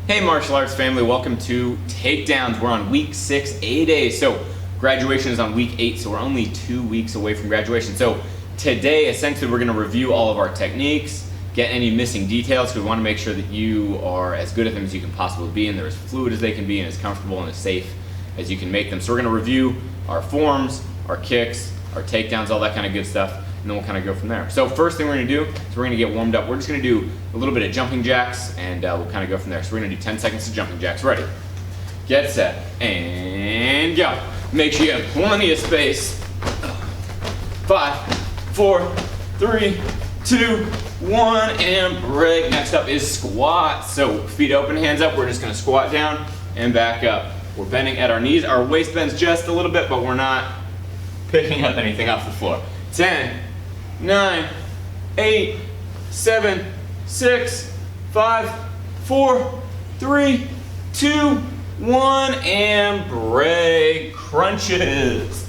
Hey martial arts family, welcome to Takedowns. We're on week 6, A-Day. So graduation is on week 8, so we're only 2 weeks away from graduation. So today, essentially, we're gonna review all of our techniques, get any missing details, because we wanna make sure that you are as good at them as you can possibly be, and they're as fluid as they can be, and as comfortable and as safe as you can make them. So we're gonna review our forms, our kicks, our takedowns, all that kind of good stuff, and then we'll kind of go from there. So first thing we're gonna do is we're gonna get warmed up. We're just gonna do a little bit of jumping jacks, and we'll kind of go from there. So we're gonna do 10 seconds of jumping jacks. Ready, get set, and go. Make sure you have plenty of space. 5, 4, 3, 2, 1, and break. Next up is squats. So feet open, hands up. We're just gonna squat down and back up. We're bending at our knees. Our waist bends just a little bit, but we're not picking up anything off the floor. 10, 9, 8, 7, 6, 5, 4, 3, 2, 1, and break. Crunches.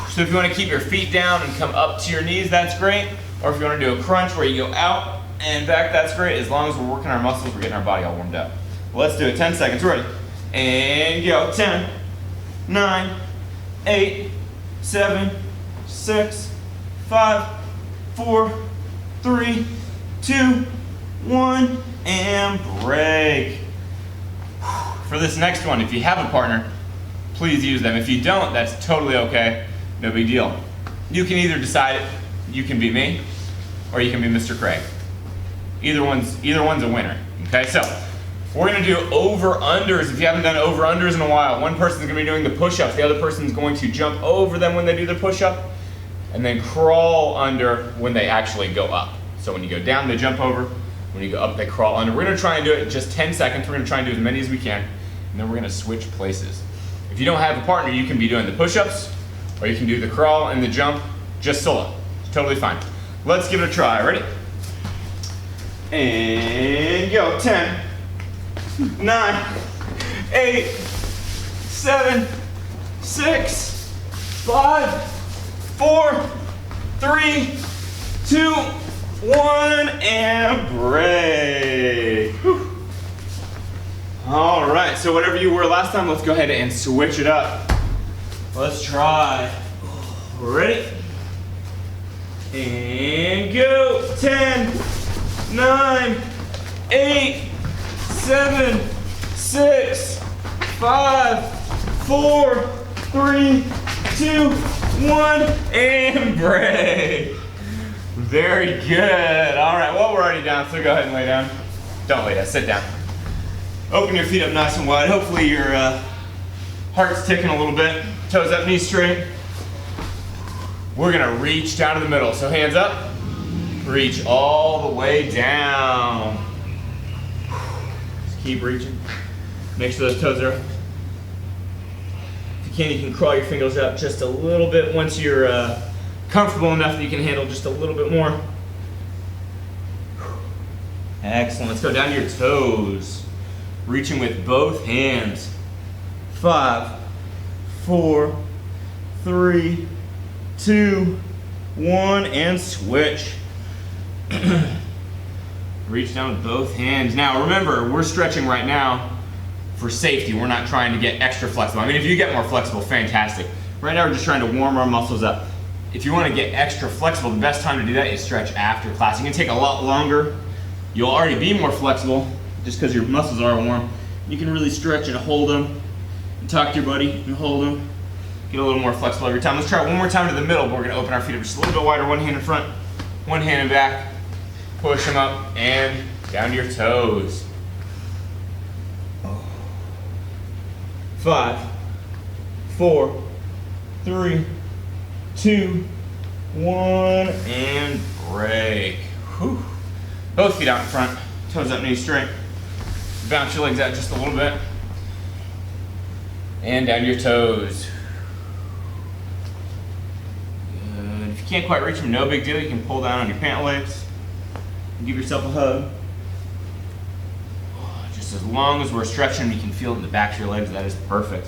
So if you want to keep your feet down and come up to your knees, that's great. Or if you want to do a crunch where you go out and back, that's great. As long as we're working our muscles, we're getting our body all warmed up. Well, let's do it. 10 seconds. Ready? And go. 10, 9, 8, 7, 6, 5, 4, 3, 2, 1, and break. For this next one, if you have a partner, please use them. If you don't, that's totally okay. No big deal. You can either decide you can be me or you can be Mr. Craig. Either one's a winner. Okay, so we're gonna do over-unders. If you haven't done over-unders in a while, one person's gonna be doing the push-ups, the other person's going to jump over them when they do the push-up, and then crawl under when they actually go up. So when you go down, they jump over. When you go up, they crawl under. We're gonna try and do it in just 10 seconds. We're gonna try and do as many as we can, and then we're gonna switch places. If you don't have a partner, you can be doing the push-ups, or you can do the crawl and the jump just solo. It's totally fine. Let's give it a try. Ready? And go. 10, 9, 8, 7, 6, 5, 4, 3, 2, 1, and break. Whew. All right, so whatever you were last time, let's go ahead and switch it up. Let's try. Ready? And go. 10, 9, 8, 7, 6, 5, 4, 3, 2, 1, and break. Very good. All right, well, we're already down, so go ahead and lay down. Don't lay down, sit down. Open your feet up nice and wide. Hopefully your heart's ticking a little bit. Toes up, knees straight. We're gonna reach down to the middle. So hands up, reach all the way down. Just keep reaching. Make sure those toes are up. If you can crawl your fingers up just a little bit once you're comfortable enough that you can handle just a little bit more. Excellent. Let's go down to your toes. Reaching with both hands. 5, 4, 3, 2, 1, and switch. Reach down with both hands. Now remember, we're stretching right now for safety. We're not trying to get extra flexible. I mean, if you get more flexible, fantastic. Right now we're just trying to warm our muscles up. If you want to get extra flexible, the best time to do that is stretch after class. You can take a lot longer. You'll already be more flexible just because your muscles are warm. You can really stretch and hold them. And talk to your buddy and hold them. Get a little more flexible every time. Let's try it one more time to the middle, but we're going to open our feet up just a little bit wider. One hand in front, one hand in back. Push them up and down to your toes. 5, 4, 3, 2, 1, and break. Whew. Both feet out in front, toes up, knees straight. Bounce your legs out just a little bit. And down your toes. Good. If you can't quite reach them, no big deal. You can pull down on your pant legs and give yourself a hug. Just as long as we're stretching, you can feel it in the back of your legs. That is perfect.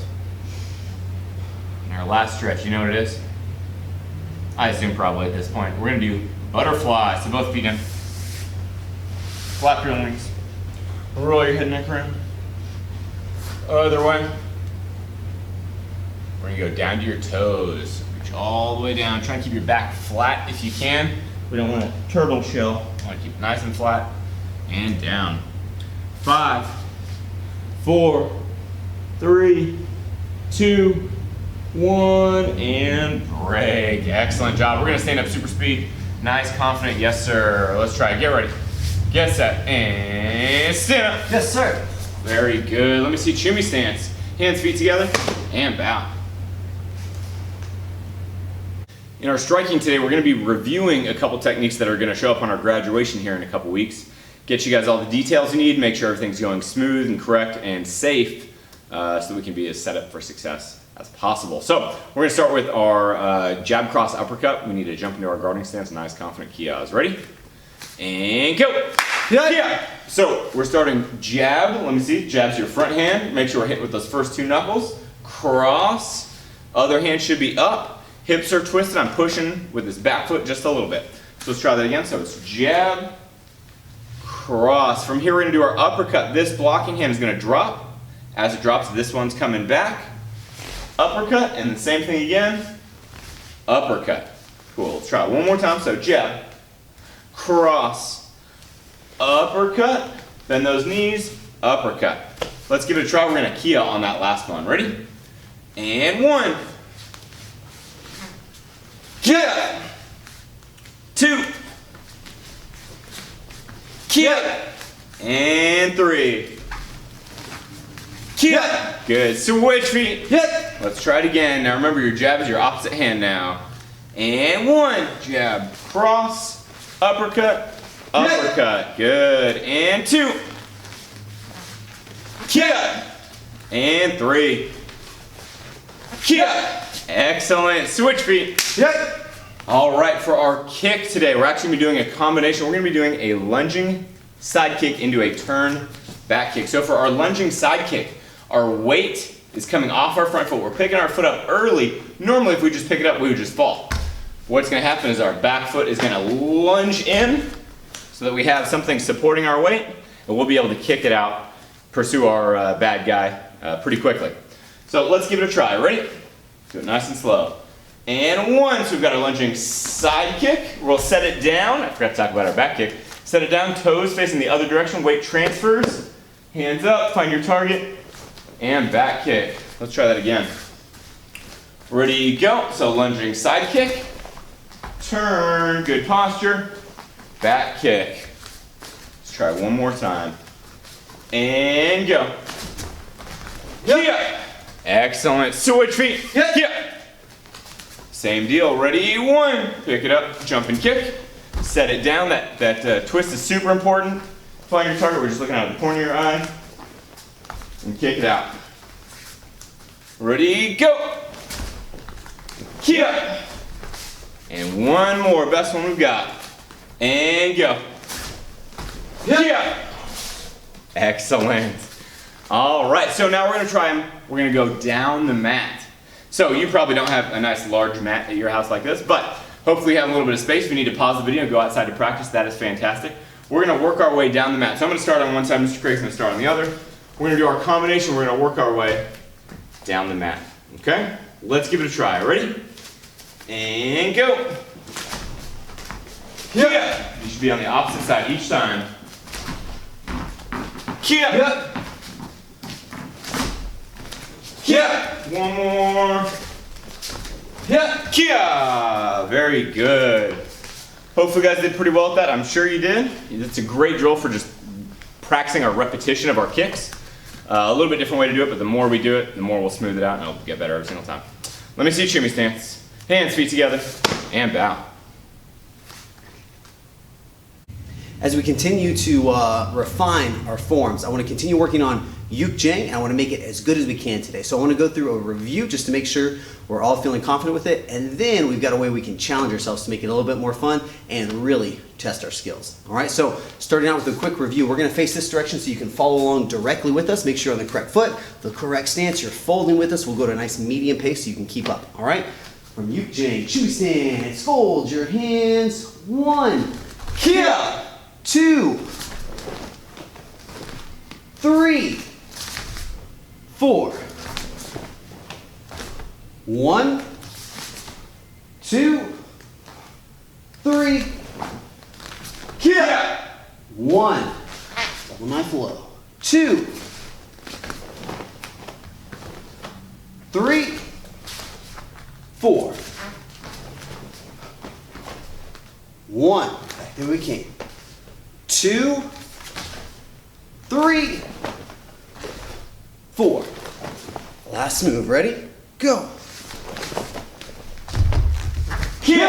And our last stretch, you know what it is? I assume probably at this point. We're gonna do butterfly. So both feet in. Flap your wings. Roll your head and neck around. Other way. We're gonna go down to your toes. Reach all the way down. Try and keep your back flat if you can. We don't want a turtle shell. We want to keep it nice and flat. And down. 5, 4, 3, 2, 1, and break. Excellent job. We're gonna stand up super speed. Nice, confident. Yes, sir. Let's try it. Get ready. Get set. And stand up. Yes, sir. Very good. Let me see Chewy stance. Hands, feet together, and bow. In our striking today, we're going to be reviewing a couple techniques that are going to show up on our graduation here in a couple weeks. Get you guys all the details you need, make sure everything's going smooth and correct and safe so that we can be as set up for success as possible. So we're going to start with our jab cross uppercut. We need to jump into our guarding stance. Nice, confident kias. Ready? And go. Yeah. So we're starting jab. Let me see. Jab's your front hand. Make sure we're hitting with those first 2 knuckles. Cross. Other hand should be up. Hips are twisted. I'm pushing with this back foot just a little bit. So let's try that again. So it's jab, cross. From here we're going to do our uppercut. This blocking hand is going to drop. As it drops, this one's coming back. Uppercut, and the same thing again. Uppercut. Cool. Let's try it one more time. So jab, cross, uppercut, bend those knees, uppercut. Let's give it a try. We're going to kia on that last one. Ready? And 1. Kia. 2. Kia. And 3. Kia. Good. Switch feet. Yep. Let's try it again. Now remember, your jab is your opposite hand now. And 1. Jab, cross, uppercut, uppercut. Good. And 2. Kia. And 3. Kia. Excellent. Switch feet. Yep. All right, for our kick today, we're actually going to be doing a combination. We're going to be doing a lunging side kick into a turn back kick. So for our lunging side kick, our weight is coming off our front foot. We're picking our foot up early. Normally, if we just pick it up, we would just fall. What's going to happen is our back foot is going to lunge in so that we have something supporting our weight, and we'll be able to kick it out, pursue our bad guy pretty quickly. So let's give it a try. Ready? Do it nice and slow. And 1. So we've got our lunging side kick. We'll set it down. I forgot to talk about our back kick. Set it down, toes facing the other direction. Weight transfers. Hands up, find your target. And back kick. Let's try that again. Ready, go. So lunging side kick. Turn, good posture. Back kick. Let's try one more time. And go. Yep. Excellent. Switch feet. Yep. Same deal. Ready, 1. Pick it up, jump and kick. Set it down. That twist is super important. Find your target. We're just looking out of the corner of your eye. And kick it out. Ready, go. Kia. And 1 more. Best one we've got. And go. Kia. Excellent. All right, so now we're going to try them. We're going to go down the mat. So you probably don't have a nice large mat at your house like this, but hopefully you have a little bit of space. If you need to pause the video and go outside to practice, that is fantastic. We're going to work our way down the mat. So I'm going to start on one side, Mr. Craig's going to start on the other. We're going to do our combination. We're going to work our way down the mat. Okay? Let's give it a try. Ready? And go. Kia. You should be on the opposite side each time. Kia. Yep. Kia. One more. Yeah. Kia. Very good. Hopefully you guys did pretty well at that. I'm sure you did. It's a great drill for just practicing our repetition of our kicks. A little bit different way to do it, but the more we do it, the more we'll smooth it out and it'll get better every single time. Let me see shimmy stance. Hands, feet together, and bow. As we continue to refine our forms, I want to continue working on Yuk Jang, and I want to make it as good as we can today. So I want to go through a review just to make sure we're all feeling confident with it, and then we've got a way we can challenge ourselves to make it a little bit more fun and really test our skills. All right, so starting out with a quick review, we're going to face this direction so you can follow along directly with us. Make sure you're on the correct foot, the correct stance, you're folding with us. We'll go to a nice medium pace so you can keep up. All right, from Yuk Jang, Chewy stance, fold your hands. 1, Kia. 2, 3, 4. 1, 2, 3. Kick. 1. Double knife low. 2, 3, 4. 1. Back there we came. 2, 3, 4. Last move. Ready? Go. Kick.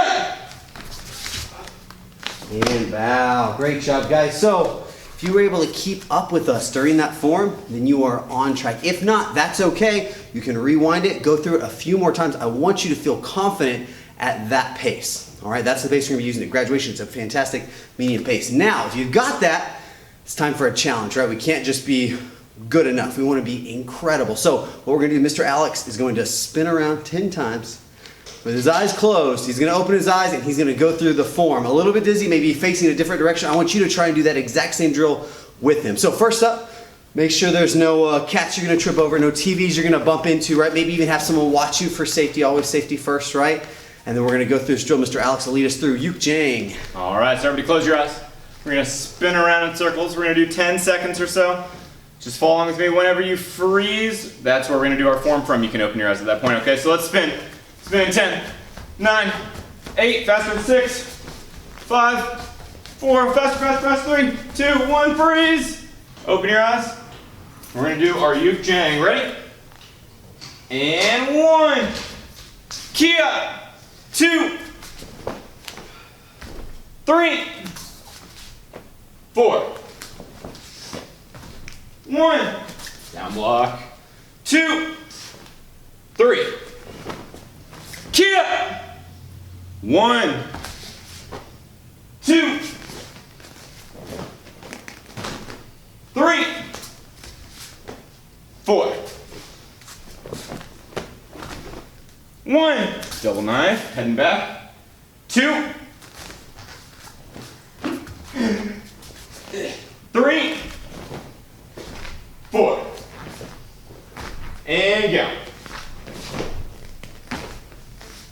And bow. Great job, guys. So, if you were able to keep up with us during that form, then you are on track. If not, that's okay. You can rewind it, go through it a few more times. I want you to feel confident at that pace. All right, that's the pace we're going to be using at graduation. It's a fantastic medium pace. Now, if you've got that, it's time for a challenge, right? We can't just be good enough. We want to be incredible. So, what we're going to do, Mr. Alex is going to spin around 10 times. With his eyes closed, he's going to open his eyes and he's going to go through the form. A little bit dizzy, maybe facing a different direction. I want you to try and do that exact same drill with him. So first up, make sure there's no cats you're going to trip over, no TVs you're going to bump into, right? Maybe even have someone watch you for safety, always safety first, right? And then we're going to go through this drill. Mr. Alex will lead us through Yuk Jang. All right, so everybody close your eyes. We're going to spin around in circles. We're going to do 10 seconds or so. Just follow along with me. Whenever you freeze, that's where we're going to do our form from. You can open your eyes at that point. Okay, so let's spin. Spin in 10, 9, 8, faster, 6, 5, 4, faster, 3, 2, 1, freeze. Open your eyes. We're going to do our Yuk Jang. Ready? And 1. Kia. 2. 3. 4. 1. Down block. 2. 3. Kia. 1. 2. 3. 4. 1. Double knife, heading back. 2. 3. 4. And go.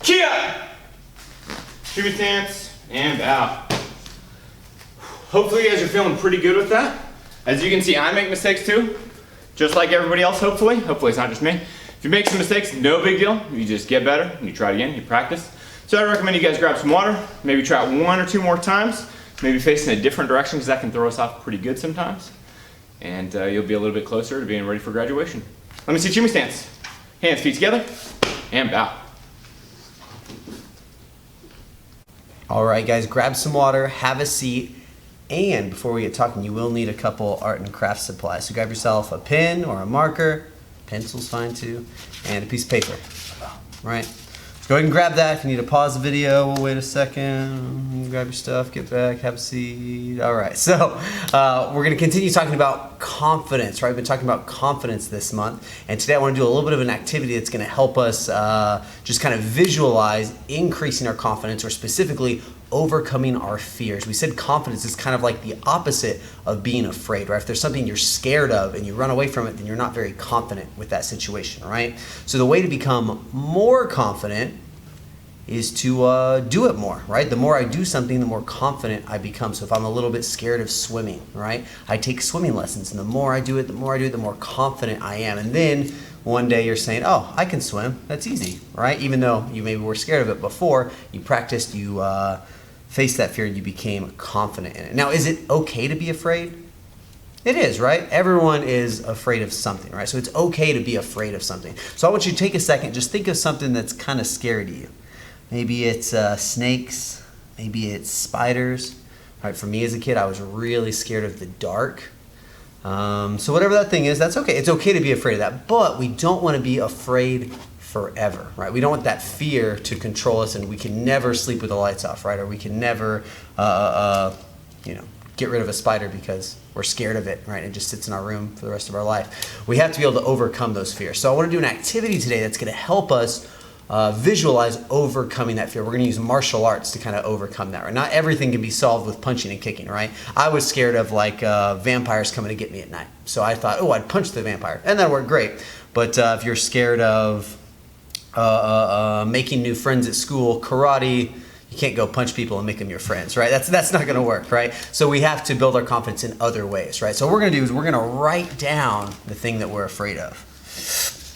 Kia! Shimmy stance and bow. Hopefully you guys are feeling pretty good with that. As you can see, I make mistakes too, just like everybody else, hopefully. Hopefully it's not just me. If you make some mistakes, no big deal. You just get better and you try it again, you practice. So I recommend you guys grab some water, maybe try it 1 or 2 more times, maybe facing a different direction because that can throw us off pretty good sometimes. And you'll be a little bit closer to being ready for graduation. Let me see shimmy stance. Hands, feet together, and bow. All right, guys, grab some water, have a seat, and before we get talking, you will need a couple art and craft supplies. So grab yourself a pen or a marker, pencil's fine too, and a piece of paper. All right, go ahead and grab that. If you need to pause the video, we'll wait a second. Grab your stuff, get back, have a seat. All right, so we're gonna continue talking about confidence, right? We've been talking about confidence this month, and today I wanna do a little bit of an activity that's gonna help us just kind of visualize increasing our confidence, or specifically overcoming our fears. We said confidence is kind of like the opposite of being afraid, right? If there's something you're scared of and you run away from it, then you're not very confident with that situation, right? So the way to become more confident is to do it more, right? The more I do something, the more confident I become. So if I'm a little bit scared of swimming, right? I take swimming lessons, and the more I do it, the more confident I am. And then one day you're saying, oh, I can swim, that's easy, right? Even though you maybe were scared of it before, you practiced, you faced that fear, and you became confident in it. Now, is it okay to be afraid? It is, right? Everyone is afraid of something, right? So it's okay to be afraid of something. So I want you to take a second, just think of something that's kind of scary to you. Maybe it's snakes, maybe it's spiders. All right, for me as a kid, I was really scared of the dark. So whatever that thing is, that's okay. It's okay to be afraid of that, but we don't want to be afraid forever, right? We don't want that fear to control us, and we can never sleep with the lights off, right? Or we can never, get rid of a spider because we're scared of it, right? It just sits in our room for the rest of our life. We have to be able to overcome those fears. So I want to do an activity today that's going to help us visualize overcoming that fear. We're going to use martial arts to kind of overcome that, right? Not everything can be solved with punching and kicking, right? I was scared of like vampires coming to get me at night. So I thought, oh, I'd punch the vampire. And that worked great. But if you're scared of making new friends at school, karate, you can't go punch people and make them your friends, right? That's not going to work, right? So we have to build our confidence in other ways, right? So what we're going to do is we're going to write down the thing that we're afraid of.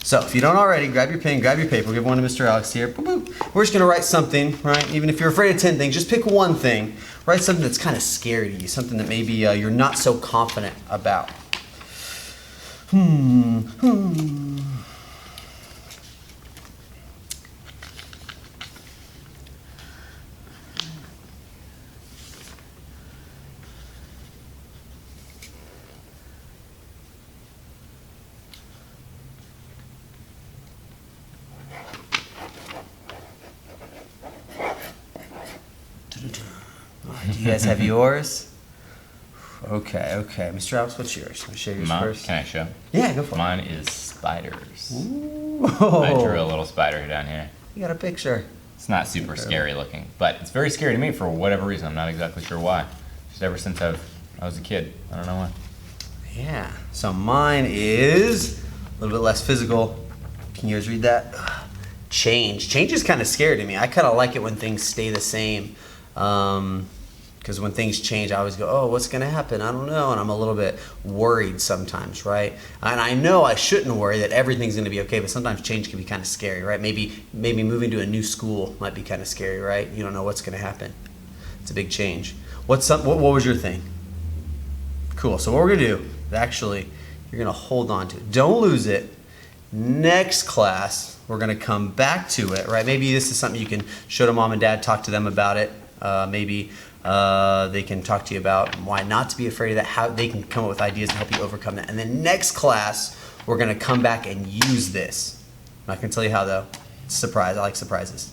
So if you don't already, grab your pen, grab your paper. We'll give one to Mr. Alex here. Boop, boop. We're just going to write something, right? Even if you're afraid of 10 things, just pick one thing. Write something that's kind of scary to you, something that maybe you're not so confident about. Do you guys have yours? Okay. Mr. Alex, what's yours? Can I share yours first? Can I show? Yeah, go for it. Mine is spiders. Ooh. I drew a little spider down here. You got a picture. It's not super scary looking, but it's very scary to me for whatever reason. I'm not exactly sure why. Just ever since I was a kid. I don't know why. Yeah. So mine is a little bit less physical. Can you guys read that? Change. Change is kind of scary to me. I kind of like it when things stay the same. Because when things change, I always go, oh, what's going to happen? I don't know. And I'm a little bit worried sometimes, right? And I know I shouldn't worry that everything's going to be okay, but sometimes change can be kind of scary, right? Maybe moving to a new school might be kind of scary, right? You don't know what's going to happen. It's a big change. What was your thing? Cool. So what we're going to do is actually, you're going to hold on to it. Don't lose it. Next class, we're going to come back to it, right? Maybe this is something you can show to mom and dad, talk to them about it. Maybe they can talk to you about why not to be afraid of that, how they can come up with ideas to help you overcome that. And then next class, we're going to come back and use this. I'm not going to tell you how, though. It's a surprise. I like surprises.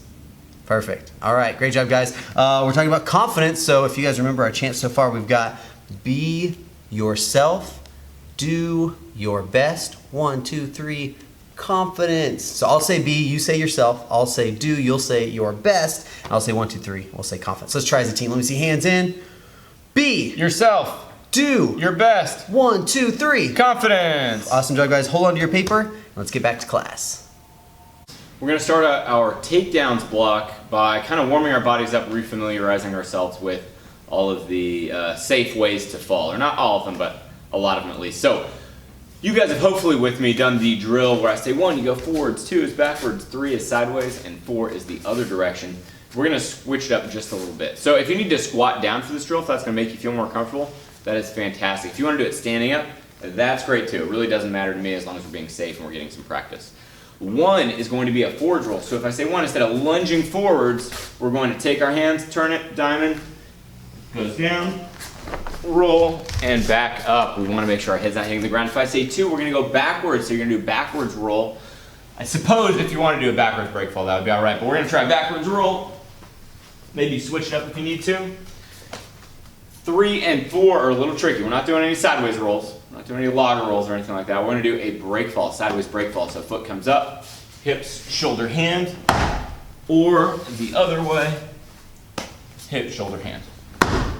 Perfect. All right. Great job, guys. We're talking about confidence. So if you guys remember our chants so far, we've got be yourself, do your best. 1, 2, 3. Confidence. So I'll say be, you say yourself. I'll say do, you'll say your best. I'll say 1, 2, 3. We'll say confidence. Let's try as a team. Let me see hands in. Be Yourself. do Your best. 1, 2, 3. Confidence. Awesome job, guys. Hold on to your paper. Let's get back to class. We're going to start our takedowns block by kind of warming our bodies up, refamiliarizing ourselves with all of the safe ways to fall. Or not all of them, but a lot of them at least. So you guys have hopefully with me done the drill where I say 1, you go forwards, 2 is backwards, 3 is sideways, and 4 is the other direction. We're going to switch it up just a little bit. So if you need to squat down for this drill, if that's going to make you feel more comfortable, that is fantastic. If you want to do it standing up, that's great too. It really doesn't matter to me as long as we're being safe and we're getting some practice. 1 is going to be a forward roll. So if I say 1, instead of lunging forwards, we're going to take our hands, turn it, diamond, goes down, roll, and back up. We want to make sure our head's not hitting the ground. If I say 2, we're going to go backwards, so you're going to do backwards roll. I suppose if you want to do a backwards break fall, that would be all right, but we're going to try backwards roll. Maybe switch it up if you need to. 3 and 4 are a little tricky. We're not doing any sideways rolls. We're not doing any logger rolls or anything like that. We're going to do a break fall, sideways break fall. So foot comes up, hips, shoulder, hand, or the other way, hip, shoulder, hand.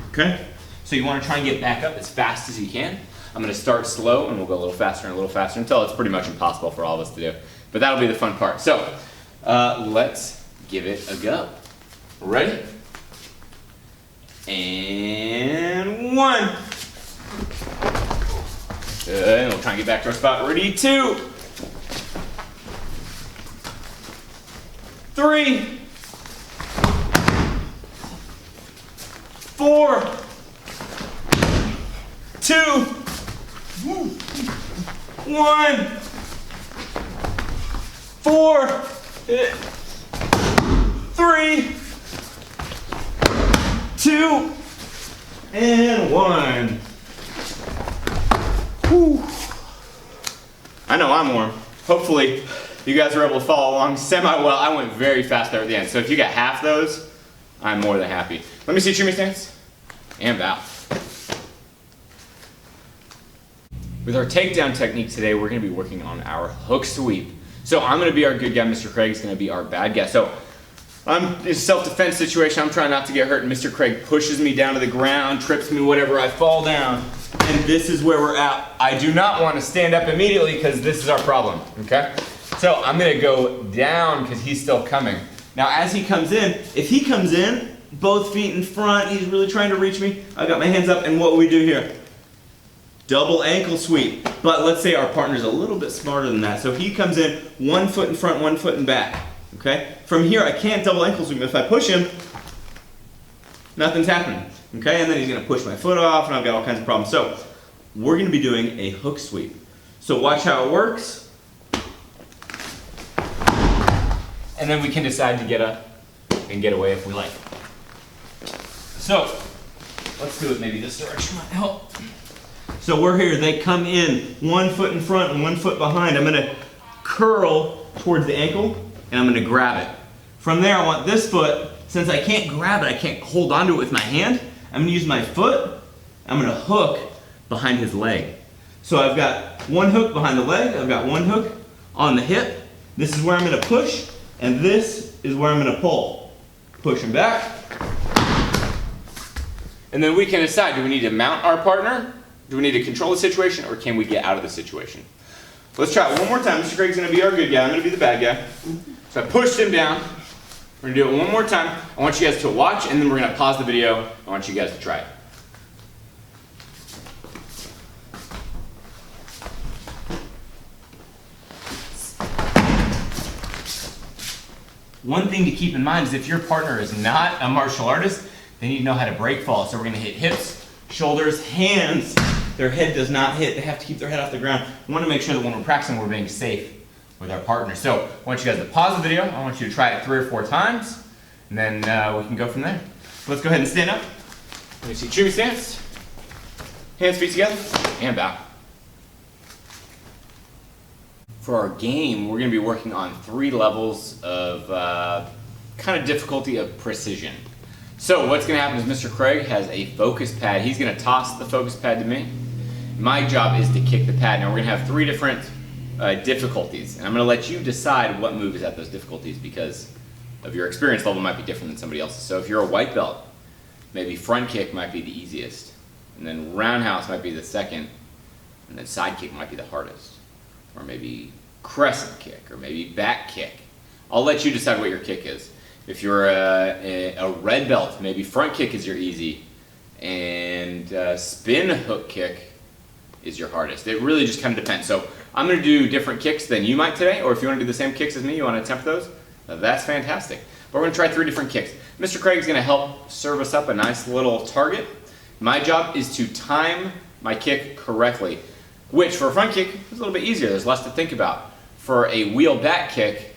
Okay? So you want to try and get back up as fast as you can. I'm going to start slow and we'll go a little faster and a little faster until it's pretty much impossible for all of us to do. But that'll be the fun part. So let's give it a go. Ready? And 1. Good. And we'll try and get back to our spot. Ready? 2. 3. 4. 2. 1. 4. 3. 2. And 1. Whew. I know I'm warm. Hopefully you guys were able to follow along semi-well. I went very fast there at the end. So if you got half those, I'm more than happy. Let me see your stance. And bow. With our takedown technique today, we're going to be working on our hook sweep. So I'm gonna be our good guy, Mr. Craig's gonna be our bad guy. So it's a self-defense situation. I'm trying not to get hurt, and Mr. Craig pushes me down to the ground, trips me, whatever, I fall down. And this is where we're at. I do not want to stand up immediately because this is our problem, okay? So I'm gonna go down because he's still coming. Now as he comes in, if he comes in, both feet in front, he's really trying to reach me, I got my hands up, and what will we do here? Double ankle sweep. But let's say our partner's a little bit smarter than that. So he comes in, 1 foot in front, 1 foot in back, okay? From here, I can't double ankle sweep. If I push him, nothing's happening, okay? And then he's gonna push my foot off, and I've got all kinds of problems. So we're gonna be doing a hook sweep. So watch how it works. And then we can decide to get up and get away if we like. So let's do it maybe this direction might help. So we're here, they come in 1 foot in front and 1 foot behind. I'm gonna curl towards the ankle and I'm gonna grab it. From there I want this foot, since I can't grab it, I can't hold onto it with my hand, I'm gonna use my foot, I'm gonna hook behind his leg. So I've got 1 hook behind the leg, I've got 1 hook on the hip. This is where I'm gonna push, and this is where I'm gonna pull. Push him back. And then we can decide, do we need to mount our partner? Do we need to control the situation, or can we get out of the situation? Let's try it one more time. Mr. Craig's gonna be our good guy, I'm gonna be the bad guy. So I pushed him down. We're gonna do it one more time. I want you guys to watch, and then we're gonna pause the video. I want you guys to try it. One thing to keep in mind is if your partner is not a martial artist, they need to know how to break fall. So we're gonna hit hips, shoulders, hands. Their head does not hit. They have to keep their head off the ground. We wanna make sure that when we're practicing, we're being safe with our partner. So I want you guys to pause the video. I want you to try it 3 or 4 times, and then we can go from there. So let's go ahead and stand up. Let me see, tree stance. Hands, feet together, and bow. For our game, we're gonna be working on 3 levels of kind of difficulty of precision. So what's gonna happen is Mr. Craig has a focus pad. He's gonna toss the focus pad to me. My job is to kick the pad. Now we're gonna have 3 different difficulties, and I'm gonna let you decide what move is at those difficulties because of your experience level might be different than somebody else's. So if you're a white belt, maybe front kick might be the easiest, and then roundhouse might be the second, and then side kick might be the hardest. Or maybe crescent kick, or maybe back kick. I'll let you decide what your kick is. If you're a red belt, maybe front kick is your easy, and spin hook kick is your hardest. It really just kind of depends. So I'm gonna do different kicks than you might today, or if you wanna do the same kicks as me, you wanna attempt those, that's fantastic. But we're gonna try 3 different kicks. Mr. Craig's gonna help serve us up a nice little target. My job is to time my kick correctly, which for a front kick is a little bit easier. There's less to think about. For a wheel back kick,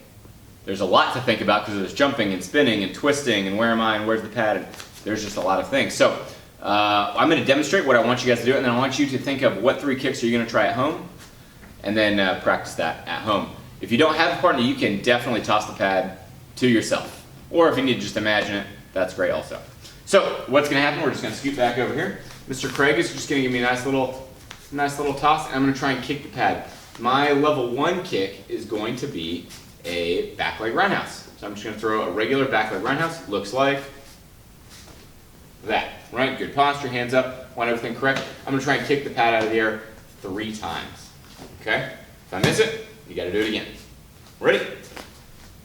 there's a lot to think about because there's jumping and spinning and twisting and where am I and where's the pad, and there's just a lot of things. So I'm going to demonstrate what I want you guys to do, and then I want you to think of what 3 kicks are you going to try at home, and then practice that at home. If you don't have a partner, you can definitely toss the pad to yourself. Or if you need to just imagine it, that's great also. So what's going to happen, we're just going to scoot back over here. Mr. Craig is just going to give me a nice little toss, and I'm going to try and kick the pad. My level 1 kick is going to be a back leg roundhouse. So I'm just going to throw a regular back leg roundhouse. Looks like that, right? Good posture, hands up, want everything correct. I'm going to try and kick the pad out of the air 3 times, okay? If I miss it, you got to do it again. Ready?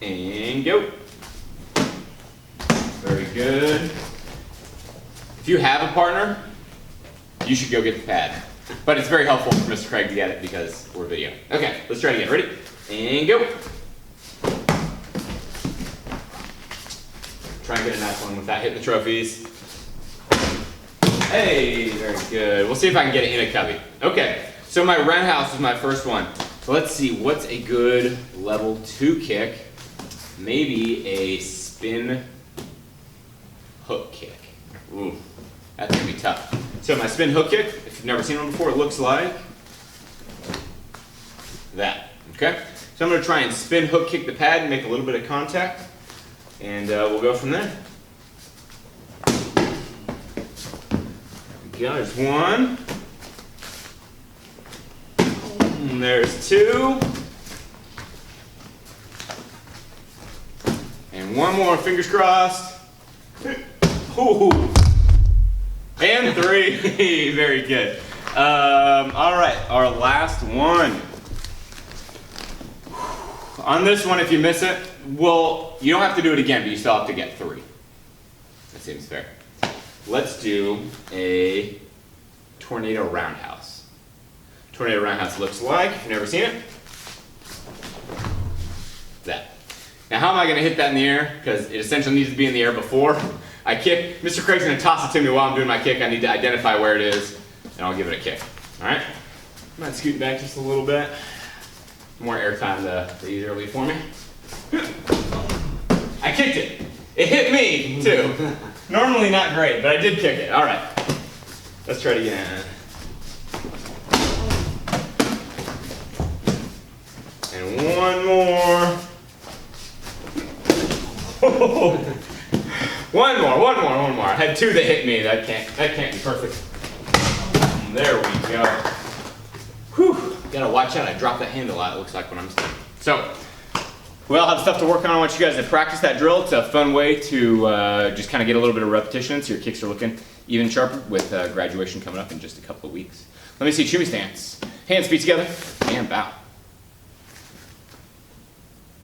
And go. Very good. If you have a partner, you should go get the pad. But it's very helpful for Mr. Craig to get it because we're video. Okay, let's try it again. Ready? And go. Try and get a nice one without hitting the trophies. Hey, very good. We'll see if I can get it in a cubby. Okay, so my roundhouse is my first one. So let's see, what's a good level 2 kick? Maybe a spin hook kick. Ooh, that's gonna be tough. So my spin hook kick, if you've never seen one before, it looks like that, okay? So I'm gonna try and spin hook kick the pad and make a little bit of contact, and we'll go from there. There we go, there's 1. And there's 2. one more, fingers crossed. Ooh. And 3, very good. All right, our last one. On this one, if you miss it, well, you don't have to do it again, but you still have to get 3. That seems fair. Let's do a tornado roundhouse. Tornado roundhouse looks like, if you've never seen it, that. Now, how am I going to hit that in the air? Because it essentially needs to be in the air before I kick. Mr. Craig's going to toss it to me while I'm doing my kick. I need to identify where it is, and I'll give it a kick. All right? I might scoot back just a little bit. More airtime, the easier it'll be for me. I kicked it. It hit me, too. Normally not great, but I did kick it. All right. Let's try it again. And one more. One more. I had 2 that hit me. That can't be perfect. There we go. Whew. Gotta watch out. I drop that hand a lot, it looks like, when I'm standing. So, we all have stuff to work on. I want you guys to practice that drill. It's a fun way to just kind of get a little bit of repetition so your kicks are looking even sharper with graduation coming up in just a couple of weeks. Let me see Chewy stance. Hands, feet together, and bow.